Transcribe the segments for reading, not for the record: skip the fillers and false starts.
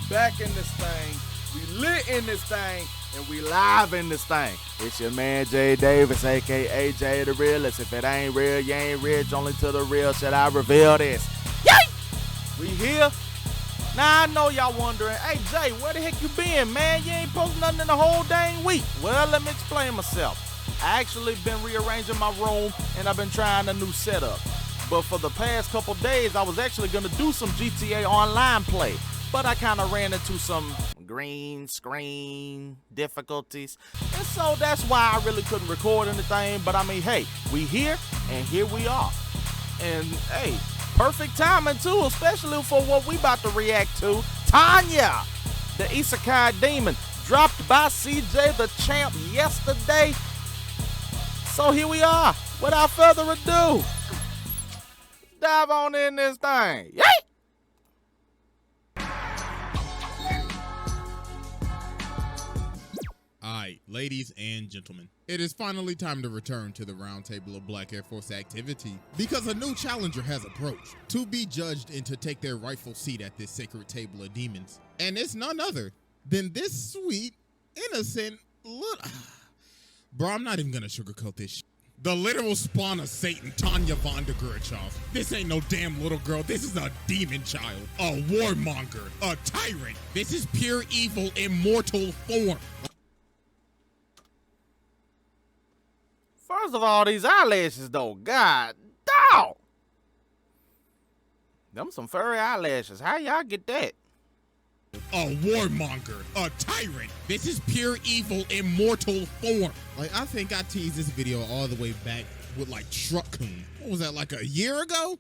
back in this thing. We lit in this thing. And we live in this thing. It's your man Jay Davis, a.k.a. Jay the Realest. If it ain't real, you ain't rich. Only to the real should I reveal this. Yay! We here. Now I know y'all wondering, hey Jay, where the heck you been, man? You ain't posting nothing in the whole dang week. Well, let me explain myself. I actually been rearranging my room and I've been trying a new setup. But for the past couple days, I was actually gonna do some GTA Online play. But I kind of ran into some green screen difficulties. And so that's why I really couldn't record anything. But I mean, hey, we here and here we are. And hey, perfect timing too, especially for what we about to react to. TANYA, the Isekai demon, dropped by CJ Dachamp yesterday. So here we are. Without further ado, dive on in this thing. Yay! Alright, ladies and gentlemen, it is finally time to return to the round table of Black Air Force activity because a new challenger has approached to be judged and to take their rightful seat at this sacred table of demons. And it's none other than this sweet, innocent little... Bro, I'm not even gonna sugarcoat this shit. The literal spawn of Satan, TANYA von der Gurchov. This ain't no damn little girl. This is a demon child, a warmonger, a tyrant. This is pure evil in mortal form. First of all, these eyelashes though, god dog. Them some furry eyelashes. How y'all get that? A warmonger, a tyrant. This is pure evil in mortal form. Like, I think I teased this video all the way back with like Truck Coon. What was that, like a year ago?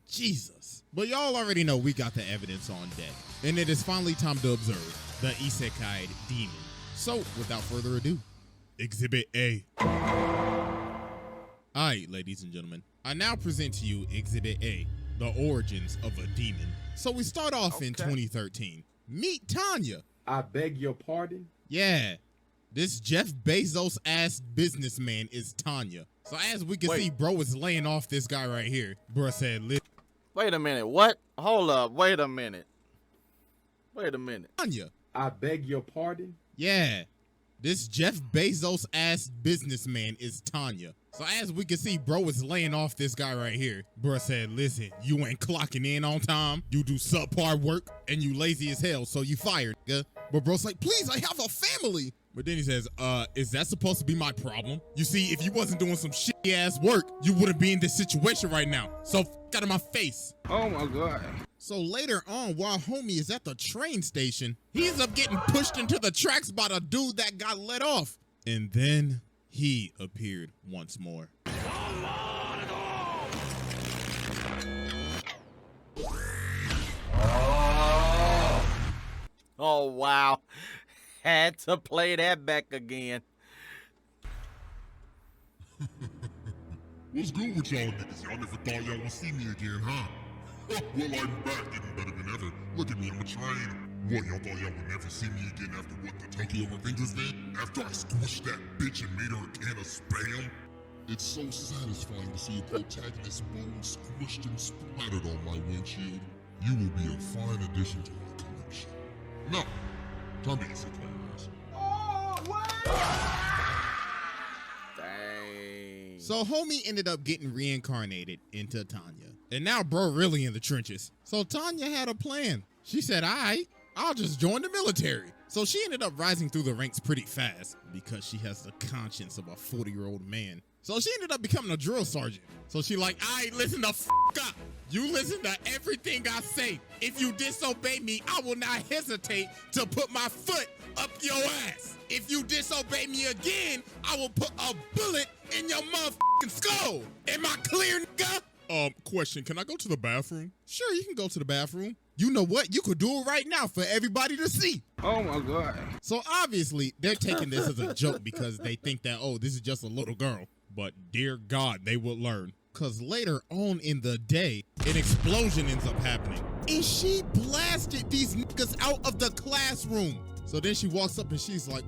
Jesus. But y'all already know we got the evidence on deck. And it is finally time to observe the ISEKAIED demon. So, without further ado, Exhibit A. Alright, ladies and gentlemen, I now present to you Exhibit A, the origins of a demon. So we start off in 2013. Meet TANYA. I beg your pardon? Yeah, this Jeff Bezos ass businessman is TANYA. So as we can see, bro is laying off this guy right here. Bro said, wait a minute, what? Hold up, wait a minute. Wait a minute. TANYA. I beg your pardon? Yeah, this Jeff Bezos ass businessman is TANYA. So as we can see, bro is laying off this guy right here. Bro said, listen, you ain't clocking in on time, you do subpar work, and you lazy as hell, so you fired, nigga. But bro's like, please, I have a family. But then he says, is that supposed to be my problem? You see, if you wasn't doing some shitty ass work, you wouldn't be in this situation right now. So f out of my face. Oh my God. So later on, while homie is at the train station, he ends up getting pushed into the tracks by the dude that got let off. And then he appeared once more. Oh, wow. Had to play that back again. What's good with y'all niggas? Y'all never thought y'all would see me again, huh? Well, I'm back, getting better than ever. Look at me, I'm a train. What, y'all thought y'all would never see me again after what the Tokyo Revengers did? After I squished that bitch and made her a can of Spam? It's so satisfying to see a protagonist's bones squished and splattered on my windshield. You will be a fine addition to my collection. Now, time to eat Dang. So homie ended up getting reincarnated into TANYA. And now bro really in the trenches. So TANYA had a plan. She said, I'll just join the military. So she ended up rising through the ranks pretty fast because she has the conscience of a 40-year-old man. So she ended up becoming a drill sergeant. So she like, listen the f up. You listen to everything I say. If you disobey me, I will not hesitate to put my foot up your ass. If you disobey me again, I will put a bullet in your motherfucking skull. Am I clear, nigga? Question, can I go to the bathroom? Sure, you can go to the bathroom. You know what? You could do it right now for everybody to see. Oh my God. So obviously, they're taking this as a joke because they think that, oh, this is just a little girl. But dear God, they will learn. Because later on in the day, an explosion ends up happening. And she blasted these niggas out of the classroom. So then she walks up and she's like,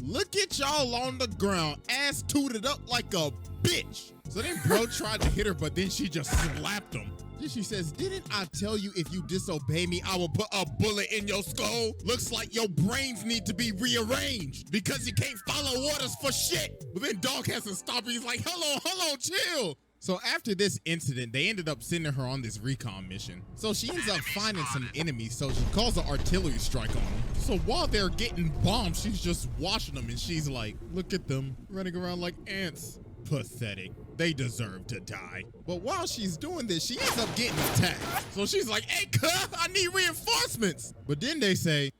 look at y'all on the ground, ass tooted up like a bitch. So then bro tried to hit her, but then she just slapped him. Then she says, didn't I tell you if you disobey me, I will put a bullet in your skull? Looks like your brains need to be rearranged because you can't follow orders for shit. But then Dog has to stop her. He's like, hello, chill. So after this incident, they ended up sending her on this recon mission. So she ends up finding some enemies, so she calls an artillery strike on them. So while they're getting bombed, she's just watching them, and she's like, look at them, running around like ants. Pathetic. They deserve to die. But while she's doing this, she ends up getting attacked. So she's like, hey, cuh, I need reinforcements. But then they say,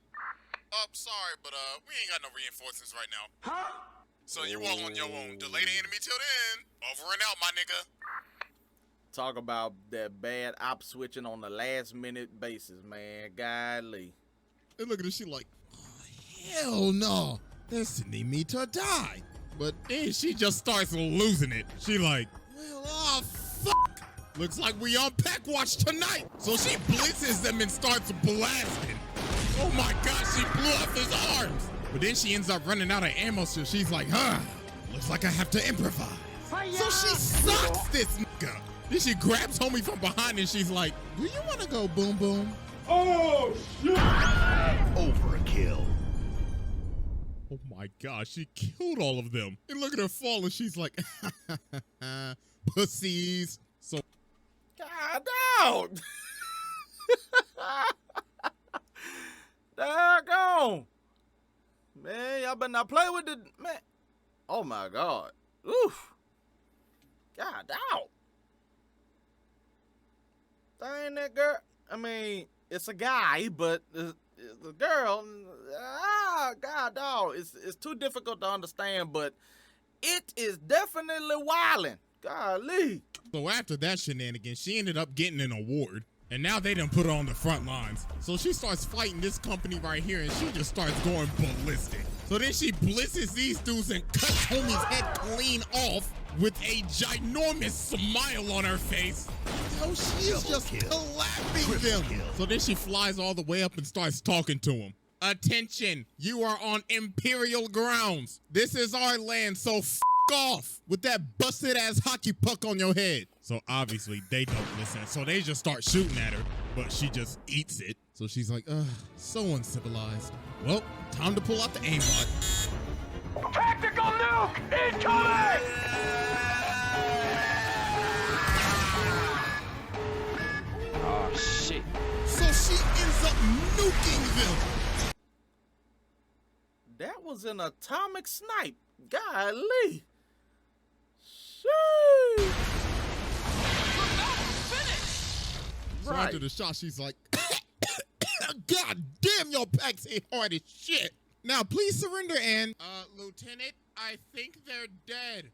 oh, sorry, but we ain't got no reinforcements right now. Huh? So you all on your own. Delay the enemy till then. Over and out, my nigga. Talk about that bad op switching on the last minute basis, man. Golly. And look at her, she like, oh, hell no. They're sending me to die. But then she just starts losing it. She like, well, oh, fuck. Looks like we on pack watch tonight. So she blitzes them and starts blasting. Oh my God, she blew up his arms. But then she ends up running out of ammo, so she's like, looks like I have to improvise. Fire. So she sucks this nigga. Then she grabs homie from behind and she's like, do you want to go boom boom? Oh, shit! Overkill. Oh my God, she killed all of them. And look at her fall and she's like, pussies. So, God, dog. Daggone. Man, y'all better not play with the, man. Oh my God. Oof. God, dog. Dang, that girl. I mean, it's a guy, but it's a girl. God, dog. It's too difficult to understand, but it is definitely wildin'. Golly. So after that shenanigans, she ended up getting an award. And now they done put her on the front lines. So she starts fighting this company right here and she just starts going ballistic. So then she blitzes these dudes and cuts homie's head clean off with a ginormous smile on her face. Yo, she's just clapping them. So then she flies all the way up and starts talking to him. Attention, you are on Imperial grounds. This is our land, so f off with that busted ass hockey puck on your head. So obviously they don't listen. So they just start shooting at her, but she just eats it. So she's like, ugh, so uncivilized. Well, time to pull out the aimbot. Tactical nuke incoming! Oh shit. So she ends up nuking them. That was an atomic snipe. Golly. Sheesh. So after the shot, she's like, God damn, your packs hit hard as shit. Now, please surrender and, Lieutenant, I think they're dead.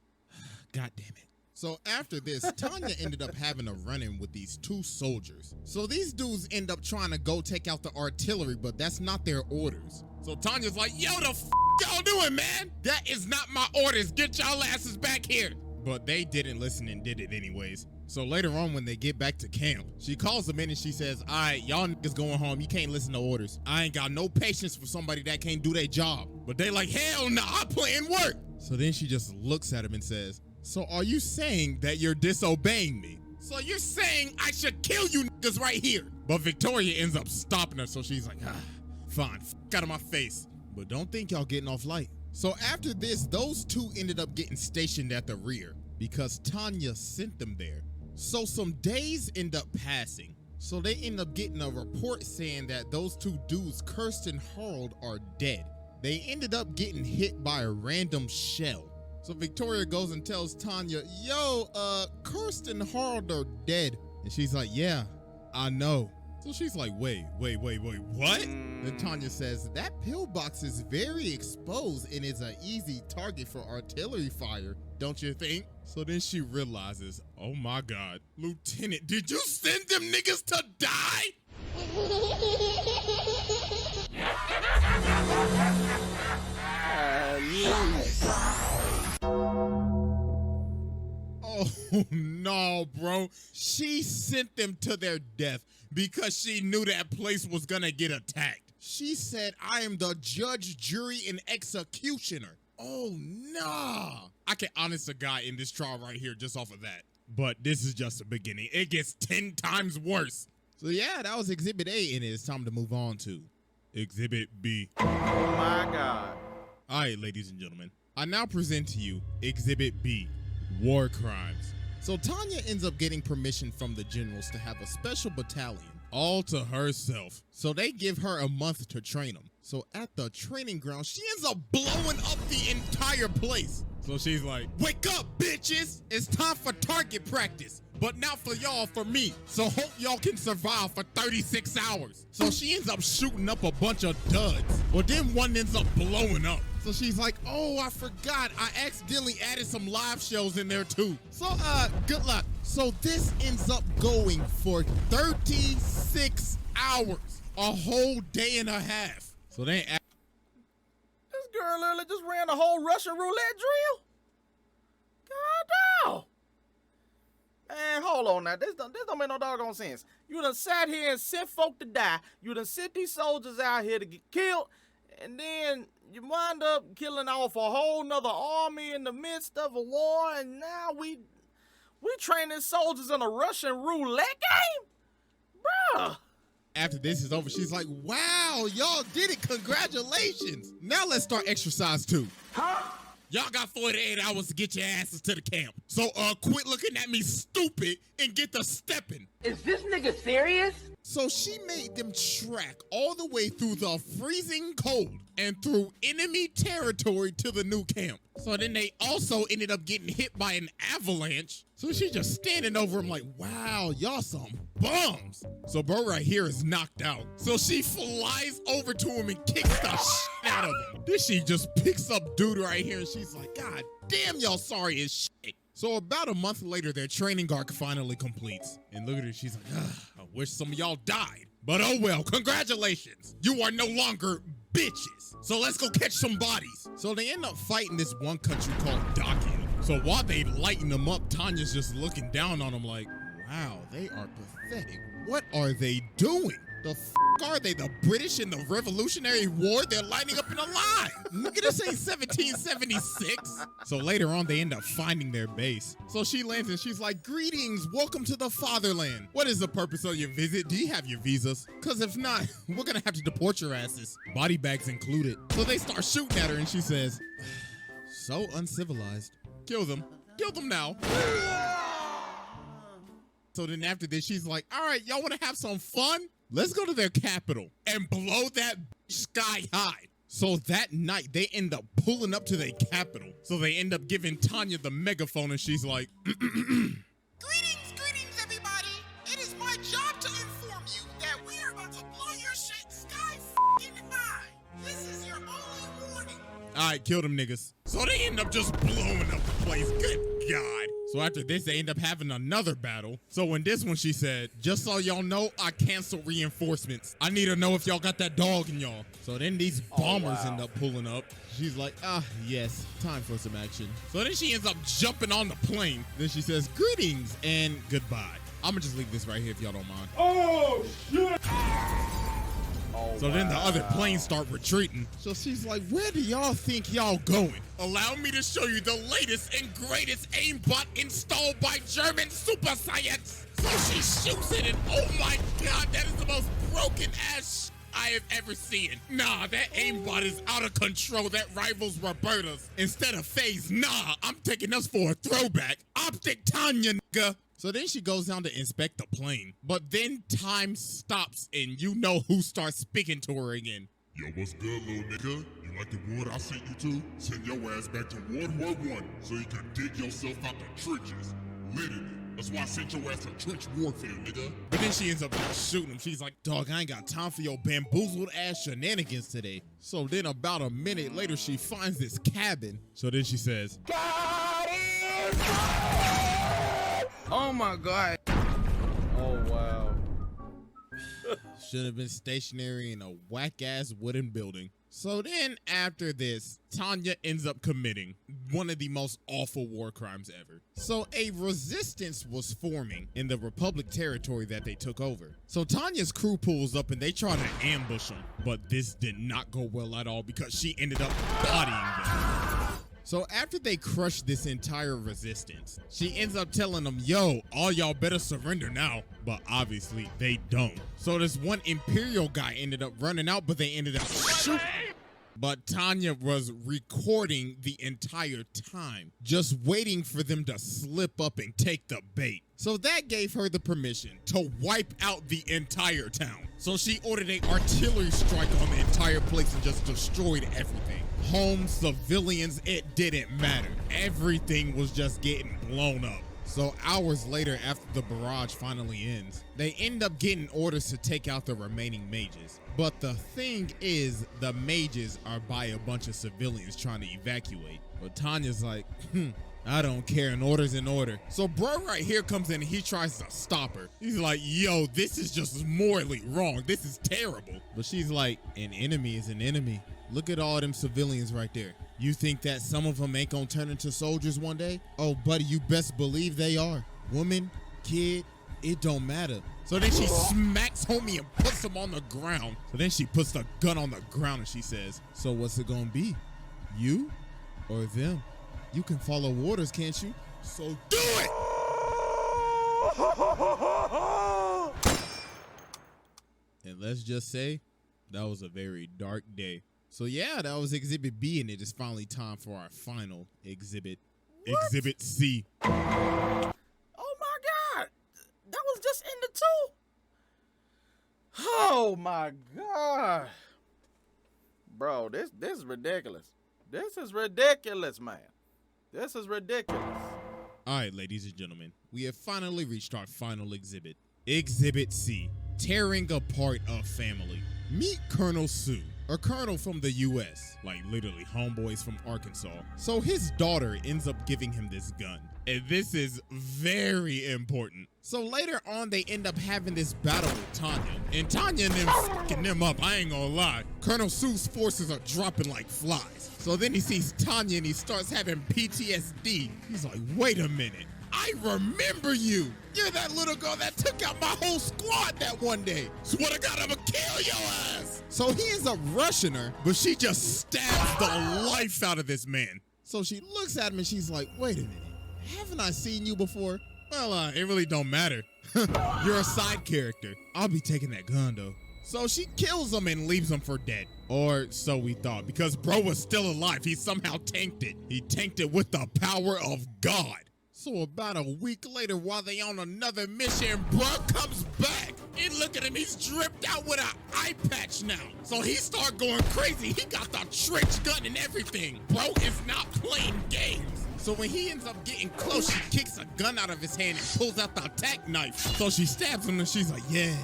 God damn it. So after this, Tanya ended up having a run-in with these two soldiers. So these dudes end up trying to go take out the artillery, but that's not their orders. So Tanya's like, yo, the f y'all doing, man? That is not my orders. Get y'all asses back here. But they didn't listen and did it anyways. So later on when they get back to camp, she calls them in and she says, all right, y'all niggas going home. You can't listen to orders. I ain't got no patience for somebody that can't do their job. But they like, hell no, I'm playing work. So then she just looks at him and says, so are you saying that you're disobeying me? So you're saying I should kill you niggas right here? But Victoria ends up stopping her. So she's like, fine, f out of my face. But don't think y'all getting off light. So after this, those two ended up getting stationed at the rear because Tanya sent them there. So some days end up passing. So they end up getting a report saying that those two dudes, Kirsten Harold, are dead. They ended up getting hit by a random shell. So Victoria goes and tells Tanya, yo, Kirsten Harold are dead. And she's like, yeah, I know. So she's like, wait, what? Then Tanya says, that pillbox is very exposed and is an easy target for artillery fire, don't you think? So then she realizes, oh my God, Lieutenant, did you send them niggas to die? Oh no, bro. She sent them to their death because she knew that place was gonna get attacked. She said, I am the judge, jury, and executioner. Oh, nah. I can honest a guy in this trial right here just off of that. But this is just the beginning. It gets 10 times worse. So yeah, that was Exhibit A, and it's time to move on to Exhibit B. Oh my God. All right, ladies and gentlemen, I now present to you Exhibit B, War Crimes. So Tanya ends up getting permission from the generals to have a special battalion all to herself. So they give her a month to train them. So at the training ground, she ends up blowing up the entire place. So she's like, wake up, bitches. It's time for target practice. But not for y'all, for me. So hope y'all can survive for 36 hours. So she ends up shooting up a bunch of duds. Well, then one ends up blowing up. So she's like, oh, I forgot. I accidentally added some live shows in there too. So, good luck. So this ends up going for 36 hours. A whole day and a half. So they This girl literally just ran a whole Russian roulette drill? God damn. Man, hold on now. This don't make no doggone sense. You done sat here and sent folk to die. You done sent these soldiers out here to get killed. And then you wind up killing off a whole nother army in the midst of a war. And now we training soldiers in a Russian roulette game? Bruh. After this is over, she's like, wow, y'all did it. Congratulations. Now let's start exercise 2. Huh? Y'all got 48 hours to get your asses to the camp. So quit looking at me stupid and get to stepping. Is this nigga serious? So she made them trek all the way through the freezing cold and through enemy territory to the new camp. So then they also ended up getting hit by an avalanche. So she's just standing over him like, wow, y'all some bums. So bro right here is knocked out. So she flies over to him and kicks the shit out of him. Then she just picks up dude right here and she's like, God damn, y'all sorry as shit. So about a month later, their training arc finally completes. And look at her, she's like, I wish some of y'all died. But oh well, congratulations. You are no longer bitches. So let's go catch some bodies. So they end up fighting this one country called Dachamp. So while they lighten them up, Tanya's just looking down on them like, wow, they are pathetic. What are they doing? The f are they? The British in the Revolutionary War? They're lining up in a line. Look at this ain't 1776. So later on, they end up finding their base. So she lands and she's like, greetings, welcome to the fatherland. What is the purpose of your visit? Do you have your visas? Because if not, we're going to have to deport your asses. Body bags included. So they start shooting at her and she says, so uncivilized. Kill them. Kill them now. So then after this, she's like, all right, y'all want to have some fun? Let's go to their capital and blow that sky high. So that night, they end up pulling up to their capital. So they end up giving Tanya the megaphone and she's like, Greetings, everybody. It is my job to inform you that we are about to blow your shit sky f***ing high. This is your only warning. all right, kill them niggas. So they end up just blowing up the place. Good God. So after this, they end up having another battle. So in this one, she said, just so y'all know, I canceled reinforcements. I need to know if y'all got that dog in y'all. So then these bombers end up pulling up. She's like, yes, time for some action. So then she ends up jumping on the plane. Then she says, greetings and goodbye. I'm gonna just leave this right here if y'all don't mind. Oh, shit! So then the other planes start retreating. So she's like, where do y'all think y'all going? Allow me to show you the latest and greatest aimbot installed by German super science. So she shoots it and oh my God, that is the most broken ass I have ever seen. Nah, that aimbot is out of control. That rivals Roberta's. Instead of phase, nah, I'm taking us for a throwback. Optic Tanya, nigga. So then she goes down to inspect the plane. But then time stops and you know who starts speaking to her again. Yo, what's good, little nigga? You like the wood I sent you to? Send your ass back to World War I so you can dig yourself out the trenches. Literally. That's why I sent your ass to trench warfare, nigga. But then she ends up shooting him. She's like, dog, I ain't got time for your bamboozled ass shenanigans today. So then about a minute later, she finds this cabin. So then she says, God is Oh my God. Oh, wow. should have been stationary in a whack-ass wooden building. So then after this, Tanya ends up committing one of the most awful war crimes ever. So a resistance was forming in the Republic territory that they took over. So Tanya's crew pulls up and they try to ambush them. But this did not go well at all because she ended up bodying them. So So after they crush this entire resistance, she ends up telling them, yo, all y'all better surrender now. But obviously they don't. So this one Imperial guy ended up running out, but they ended up shooting. But Tanya was recording the entire time, just waiting for them to slip up and take the bait. So that gave her the permission to wipe out the entire town. So she ordered an artillery strike on the entire place and just destroyed everything. Homes, civilians, it didn't matter. Everything was just getting blown up. So hours later, after the barrage finally ends, they end up getting orders to take out the remaining mages. But the thing is, the mages are by a bunch of civilians trying to evacuate. But Tanya's like, I don't care, an order's an order. So bro right here comes in and he tries to stop her. He's like, yo, this is just morally wrong. This is terrible. But she's like, an enemy is an enemy. Look at all them civilians right there. You think that some of them ain't gonna turn into soldiers one day? Oh, buddy, you best believe they are. Woman, kid, it don't matter. So then she smacks homie and puts him on the ground. So then she puts the gun on the ground and she says, so what's it gonna be? You or them? You can follow orders, can't you? So do it! And let's just say, that was a very dark day. So yeah, that was Exhibit B, and it is finally time for our final exhibit. What? Exhibit C. Oh my God. That was just in the two. Oh my God. Bro, this is ridiculous. This is ridiculous, man. This is ridiculous. All right, ladies and gentlemen, we have finally reached our final exhibit. Exhibit C, tearing apart a family. Meet Colonel Sue, a colonel from the US, like literally homeboys from Arkansas. So his daughter ends up giving him this gun. And this is very important. So later on, they end up having this battle with Tanya. And Tanya and them fucking them up, I ain't gonna lie. Colonel Sue's forces are dropping like flies. So then he sees Tanya and he starts having PTSD. He's like, wait a minute. I remember you. You're that little girl that took out my whole squad that one day. Swear to God, I'ma kill your ass. So he ends up rushing her, but she just stabs the life out of this man. So she looks at him and she's like, wait a minute. Haven't I seen you before? Well, it really don't matter. You're a side character. I'll be taking that gun though. So she kills him and leaves him for dead. Or so we thought, because bro was still alive. He somehow tanked it. He tanked it with the power of God. So about a week later, while they on another mission, bro comes back. And look at him, he's dripped out with an eye patch now. So he start going crazy. He got the trench gun and everything. Bro is not playing games. So when he ends up getting close, she kicks a gun out of his hand and pulls out the attack knife. So she stabs him and she's like, yeah,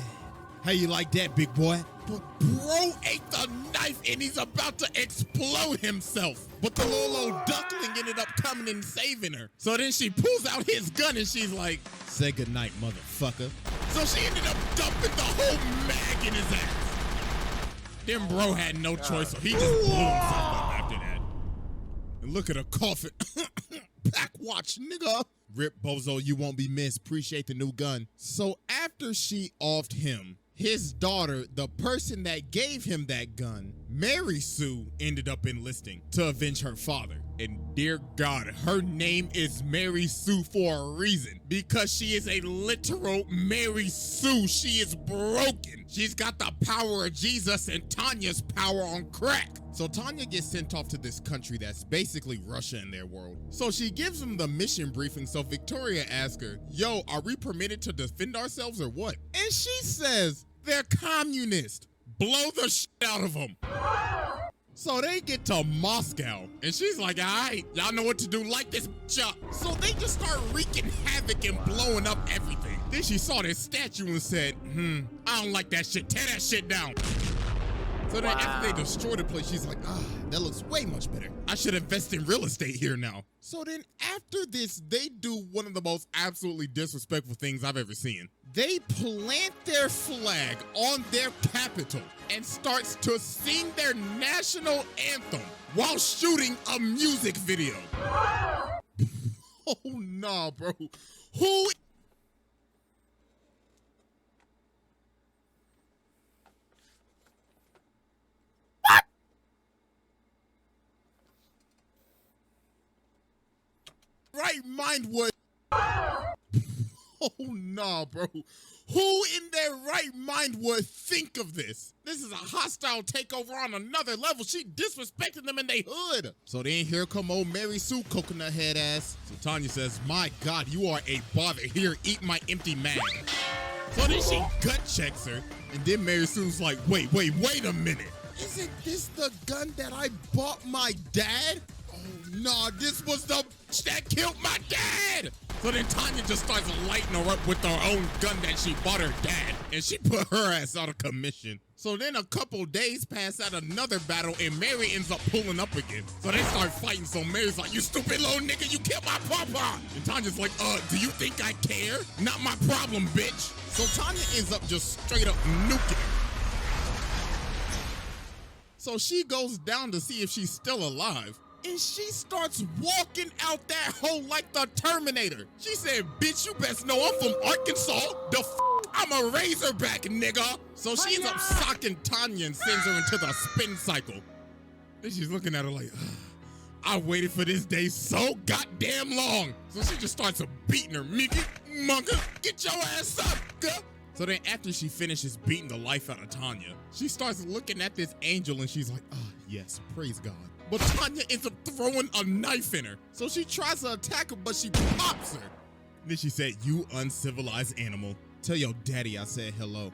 how you like that, big boy? But bro ate the knife and he's about to explode himself. But the little old duckling ended up coming and saving her. So then she pulls out his gun and she's like, say goodnight, motherfucker. So she ended up dumping the whole mag in his ass. Then bro had no choice, so he just blew himself up after that. And look at her coughing. Pack watch, nigga. Rip bozo, you won't be missed. Appreciate the new gun. So after she offed him, his daughter, the person that gave him that gun, Mary Sue, ended up enlisting to avenge her father. And dear God, her name is Mary Sue for a reason. Because she is a literal Mary Sue. She is broken. She's got the power of Jesus and Tanya's power on crack. So Tanya gets sent off to this country that's basically Russia in their world. So she gives them the mission briefing. So Victoria asks her, yo, are we permitted to defend ourselves or what? And she says, they're communist. Blow the shit out of them. So they get to Moscow, and she's like, all right, y'all know what to do, light this bitch up. So they just start wreaking havoc and blowing up everything. Then she saw this statue and said, I don't like that shit, tear that shit down. So then after they destroy the place, she's like, that looks way much better. I should invest in real estate here now. So then after this, they do one of the most absolutely disrespectful things I've ever seen. They plant their flag on their capital and starts to sing their national anthem while shooting a music video. Oh, nah, bro. Who? right mind would... Oh, nah, bro. Who in their right mind would think of this? This is a hostile takeover on another level. She disrespecting them in their hood. So then here come old Mary Sue, coconut head ass. So Tanya says, my God, you are a bother. Here, eat my empty mag. So then she gut checks her. And then Mary Sue's like, wait a minute. Isn't this the gun that I bought my dad? Oh, nah, this was the that killed my dad. So then Tanya just starts lighting her up with her own gun that she bought her dad. And she put her ass out of commission. So then a couple days pass at another battle and Mary ends up pulling up again. So they start fighting. So Mary's like, you stupid little nigga, you killed my papa. And Tanya's like, do you think I care? Not my problem, bitch. So Tanya ends up just straight up nuking her. So she goes down to see if she's still alive. And she starts walking out that hole like the Terminator. She said, bitch, you best know I'm from Arkansas. I'm a Razorback, nigga. So she ends up socking Tanya and sends her into the spin cycle. Then she's looking at her like, I waited for this day so goddamn long. So she just starts beating her. Mickey, monka, get your ass up, girl. So then after she finishes beating the life out of Tanya, she starts looking at this angel and she's like, yes, praise God. But Tanya ends up throwing a knife in her. So she tries to attack her, but she pops her. And then she said, you uncivilized animal. Tell your daddy I said hello.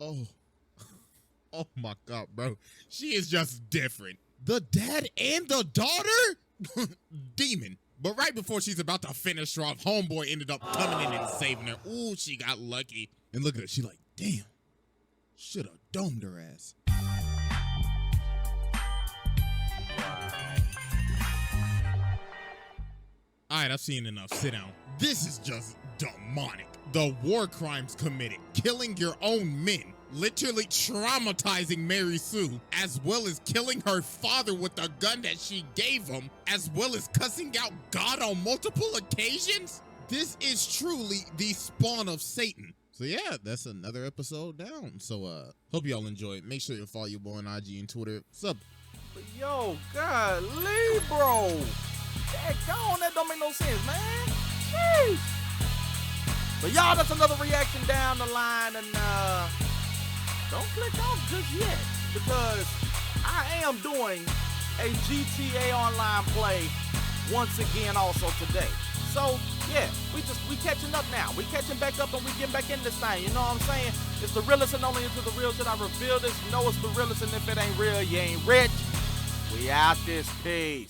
Oh my God, bro. She is just different. The dad and the daughter? Demon. But right before she's about to finish her off, homeboy ended up coming in and saving her. Ooh, she got lucky. And look at her, she like, damn, should have domed her ass. All right, I've seen enough. Sit down. This is just demonic. The war crimes committed, killing your own men, literally traumatizing Mary Sue, as well as killing her father with a gun that she gave him, as well as cussing out God on multiple occasions. This is truly the spawn of Satan. So yeah, that's another episode down. So hope y'all enjoy it. Make sure you follow your boy on IG and Twitter. What's up? Yo, golly, bro. That gone, that don't make no sense, man. Jeez. But y'all, that's another reaction down the line, and don't click off just yet, because I am doing a GTA Online play once again also today. So yeah, we catching up now. We catching back up and we getting back in this thing. You know what I'm saying? It's the realest and only into the real shit. I reveal this. You know it's the realest, and if it ain't real, you ain't rich. We out this piece.